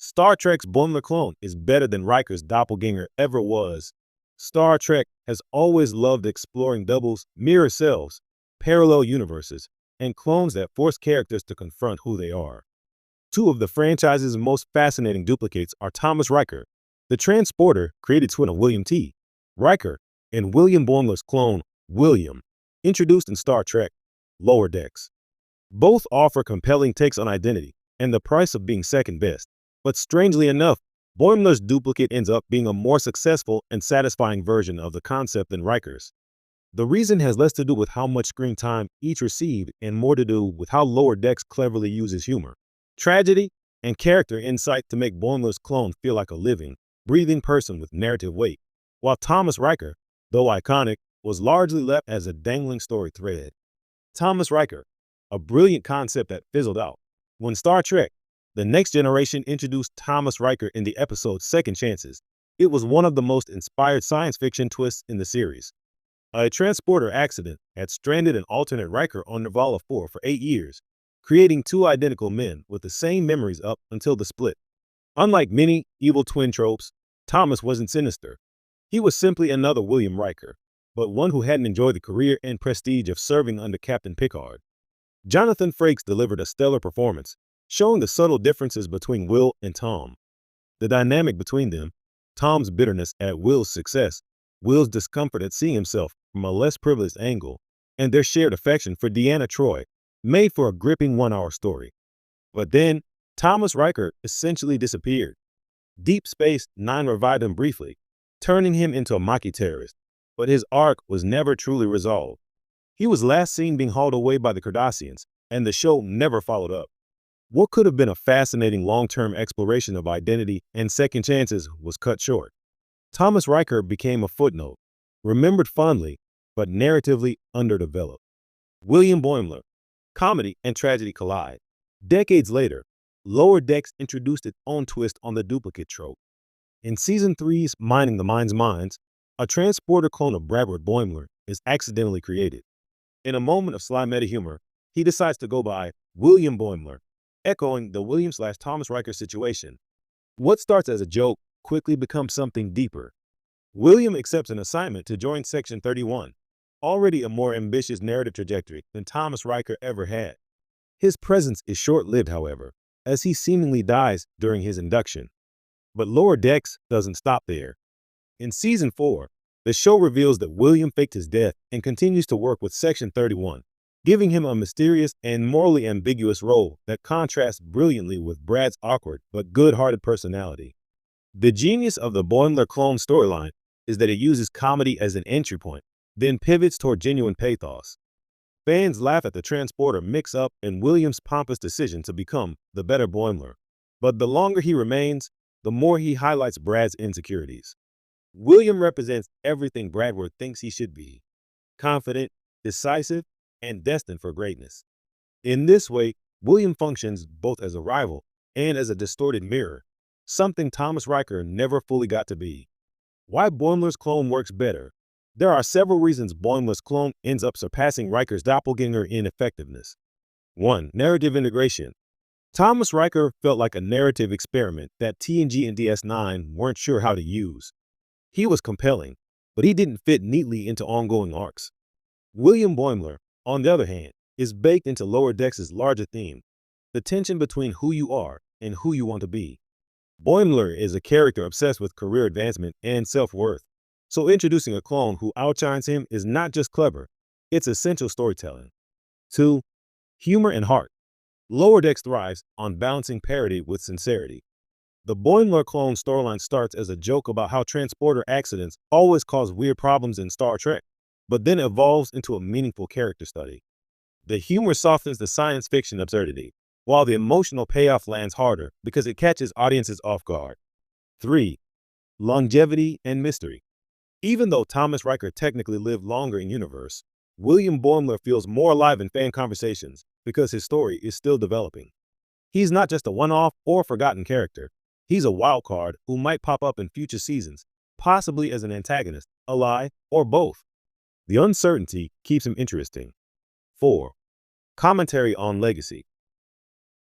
Star Trek's Boimler clone is better than Riker's doppelganger ever was. Star Trek has always loved exploring doubles, mirror selves, parallel universes, and clones that force characters to confront who they are. Two of the franchise's most fascinating duplicates are Thomas Riker, the transporter created twin of William T. Riker, and William Boimler's clone, William, introduced in Star Trek Lower Decks. Both offer compelling takes on identity and the price of being second best. But strangely enough, Boimler's duplicate ends up being a more successful and satisfying version of the concept than Riker's. The reason has less to do with how much screen time each received and more to do with how Lower Decks cleverly uses humor, tragedy, and character insight to make Boimler's clone feel like a living, breathing person with narrative weight, while Thomas Riker, though iconic, was largely left as a dangling story thread. Thomas Riker, a brilliant concept that fizzled out. When Star Trek The Next Generation introduced Thomas Riker in the episode Second Chances, it was one of the most inspired science fiction twists in the series. A transporter accident had stranded an alternate Riker on Nervala 4 for 8 years, creating two identical men with the same memories up until the split. Unlike many evil twin tropes, Thomas wasn't sinister. He was simply another William Riker, but one who hadn't enjoyed the career and prestige of serving under Captain Picard. Jonathan Frakes delivered a stellar performance, showing the subtle differences between Will and Tom. The dynamic between them, Tom's bitterness at Will's success, Will's discomfort at seeing himself from a less privileged angle, and their shared affection for Deanna Troi, made for a gripping one-hour story. But then, Thomas Riker essentially disappeared. Deep Space Nine revived him briefly, turning him into a Maquis terrorist, but his arc was never truly resolved. He was last seen being hauled away by the Cardassians, and the show never followed up. What could have been a fascinating long-term exploration of identity and second chances was cut short. Thomas Riker became a footnote, remembered fondly, but narratively underdeveloped. William Boimler. Comedy and tragedy collide. Decades later, Lower Decks introduced its own twist on the duplicate trope. In Season 3's Mining the Mind's Minds, a transporter clone of Bradward Boimler is accidentally created. In a moment of sly meta-humor, he decides to go by William Boimler, echoing the William/Thomas Riker situation. What starts as a joke quickly becomes something deeper. William accepts an assignment to join Section 31, already a more ambitious narrative trajectory than Thomas Riker ever had. His presence is short-lived, however, as he seemingly dies during his induction. But Lower Decks doesn't stop there. In Season 4, the show reveals that William faked his death and continues to work with Section 31, giving him a mysterious and morally ambiguous role that contrasts brilliantly with Brad's awkward but good-hearted personality. The genius of the Boimler clone storyline is that it uses comedy as an entry point, then pivots toward genuine pathos. Fans laugh at the transporter mix-up and William's pompous decision to become the better Boimler. But the longer he remains, the more he highlights Brad's insecurities. William represents everything Bradward thinks he should be: confident, decisive, and destined for greatness. In this way, William functions both as a rival and as a distorted mirror, something Thomas Riker never fully got to be. Why Boimler's clone works better? There are several reasons Boimler's clone ends up surpassing Riker's doppelganger in effectiveness. 1. Narrative integration. Thomas Riker felt like a narrative experiment that TNG and DS9 weren't sure how to use. He was compelling, but he didn't fit neatly into ongoing arcs. William Boimler, on the other hand, is baked into Lower Decks' larger theme, the tension between who you are and who you want to be. Boimler is a character obsessed with career advancement and self-worth, so introducing a clone who outshines him is not just clever, it's essential storytelling. 2. Humor and heart. Lower Decks thrives on balancing parody with sincerity. The Boimler clone storyline starts as a joke about how transporter accidents always cause weird problems in Star Trek, but then evolves into a meaningful character study. The humor softens the science fiction absurdity, while the emotional payoff lands harder because it catches audiences off guard. 3. Longevity and mystery. Even though Thomas Riker technically lived longer in universe, William Boimler feels more alive in fan conversations because his story is still developing. He's not just a one-off or forgotten character. He's a wild card who might pop up in future seasons, possibly as an antagonist, ally, or both. The uncertainty keeps him interesting. 4. Commentary on legacy.